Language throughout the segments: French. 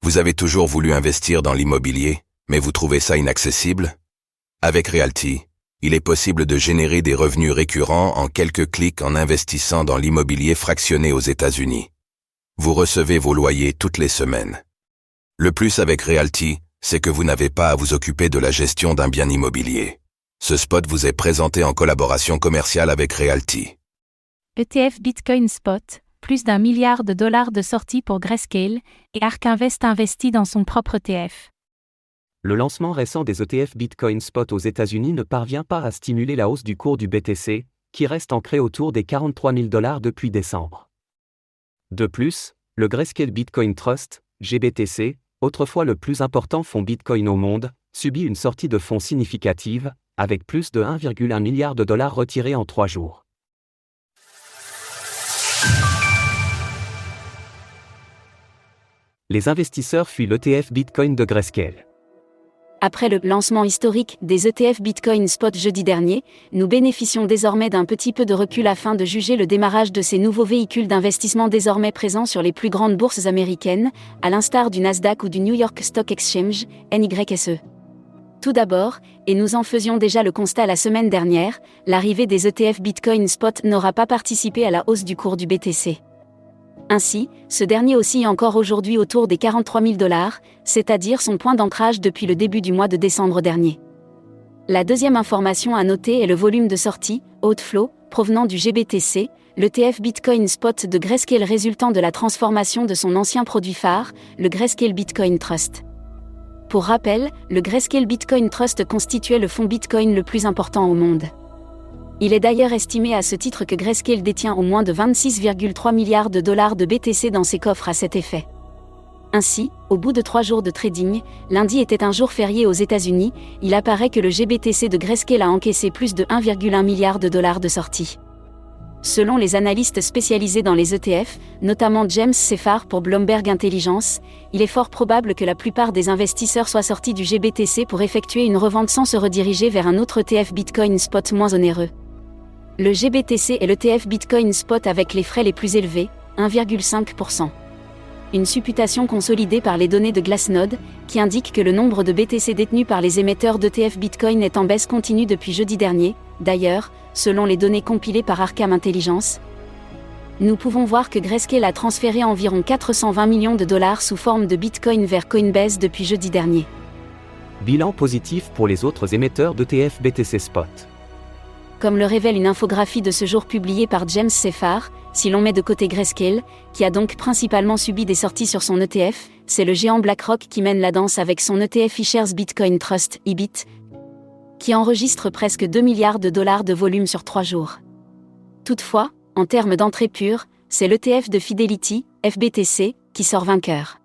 Vous avez toujours voulu investir dans l'immobilier, mais vous trouvez ça inaccessible? Avec Realty, il est possible de générer des revenus récurrents en quelques clics en investissant dans l'immobilier fractionné aux États-Unis. Vous recevez vos loyers toutes les semaines. Le plus avec Realty, c'est que vous n'avez pas à vous occuper de la gestion d'un bien immobilier. Ce spot vous est présenté en collaboration commerciale avec Realty. ETF Bitcoin Spot, plus d'1 milliard de dollars de sortie pour Grayscale, et ARK Invest investit dans son propre ETF. Le lancement récent des ETF Bitcoin Spot aux États-Unis ne parvient pas à stimuler la hausse du cours du BTC, qui reste ancré autour des 43 000 $ depuis décembre. De plus, le Grayscale Bitcoin Trust, GBTC, autrefois le plus important fonds Bitcoin au monde, subit une sortie de fonds significative, avec plus de 1,1 milliard de dollars retirés en 3 jours. Les investisseurs fuient l'ETF Bitcoin de Grayscale. Après le lancement historique des ETF Bitcoin Spot jeudi dernier, nous bénéficions désormais d'un petit peu de recul afin de juger le démarrage de ces nouveaux véhicules d'investissement désormais présents sur les plus grandes bourses américaines, à l'instar du Nasdaq ou du New York Stock Exchange, NYSE. Tout d'abord, et nous en faisions déjà le constat la semaine dernière, l'arrivée des ETF Bitcoin Spot n'aura pas participé à la hausse du cours du BTC. Ainsi, ce dernier oscille encore aujourd'hui autour des 43 000 $, c'est-à-dire son point d'ancrage depuis le début du mois de décembre dernier. La deuxième information à noter est le volume de sortie, outflow, provenant du GBTC, l'ETF Bitcoin Spot de Grayscale résultant de la transformation de son ancien produit phare, le Grayscale Bitcoin Trust. Pour rappel, le Grayscale Bitcoin Trust constituait le fonds Bitcoin le plus important au monde. Il est d'ailleurs estimé à ce titre que Grayscale détient au moins de 26,3 milliards de dollars de BTC dans ses coffres à cet effet. Ainsi, au bout de 3 jours de trading, lundi était un jour férié aux États-Unis, il apparaît que le GBTC de Grayscale a encaissé plus de 1,1 milliard de dollars de sortie. Selon les analystes spécialisés dans les ETF, notamment James Seffar pour Bloomberg Intelligence, il est fort probable que la plupart des investisseurs soient sortis du GBTC pour effectuer une revente sans se rediriger vers un autre ETF Bitcoin Spot moins onéreux. Le GBTC est l'ETF Bitcoin Spot avec les frais les plus élevés, 1,5%. Une supputation consolidée par les données de Glassnode, qui indique que le nombre de BTC détenus par les émetteurs d'ETF Bitcoin est en baisse continue depuis jeudi dernier. D'ailleurs, selon les données compilées par Arkham Intelligence, nous pouvons voir que Grayscale a transféré environ 420 millions de dollars sous forme de Bitcoin vers Coinbase depuis jeudi dernier. Bilan positif pour les autres émetteurs d'ETF BTC Spot. Comme le révèle une infographie de ce jour publiée par James Seffar, si l'on met de côté Grayscale, qui a donc principalement subi des sorties sur son ETF, c'est le géant BlackRock qui mène la danse avec son ETF iShares Bitcoin Trust, IBIT, qui enregistre presque 2 milliards de dollars de volume sur 3 jours. Toutefois, en termes d'entrée pure, c'est l'ETF de Fidelity, FBTC, qui sort vainqueur.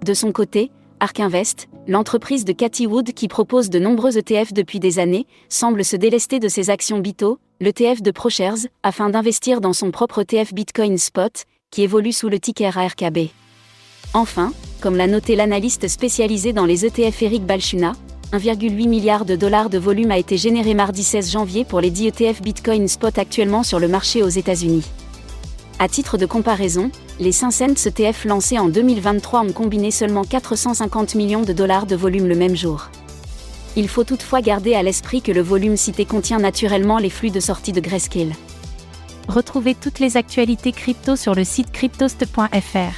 De son côté, ARK Invest, l'entreprise de Cathie Wood qui propose de nombreux ETF depuis des années, semble se délester de ses actions BITO, l'ETF de ProShares, afin d'investir dans son propre ETF Bitcoin Spot, qui évolue sous le ticker ARKB. Enfin, comme l'a noté l'analyste spécialisé dans les ETF Eric Balchunas, 1,8 milliard de dollars de volume a été généré mardi 16 janvier pour les 10 ETF Bitcoin Spot actuellement sur le marché aux États-Unis. À titre de comparaison, les 5 cents ETF lancés en 2023 ont combiné seulement 450 millions de dollars de volume le même jour. Il faut toutefois garder à l'esprit que le volume cité contient naturellement les flux de sortie de Grayscale. Retrouvez toutes les actualités crypto sur le site cryptost.fr.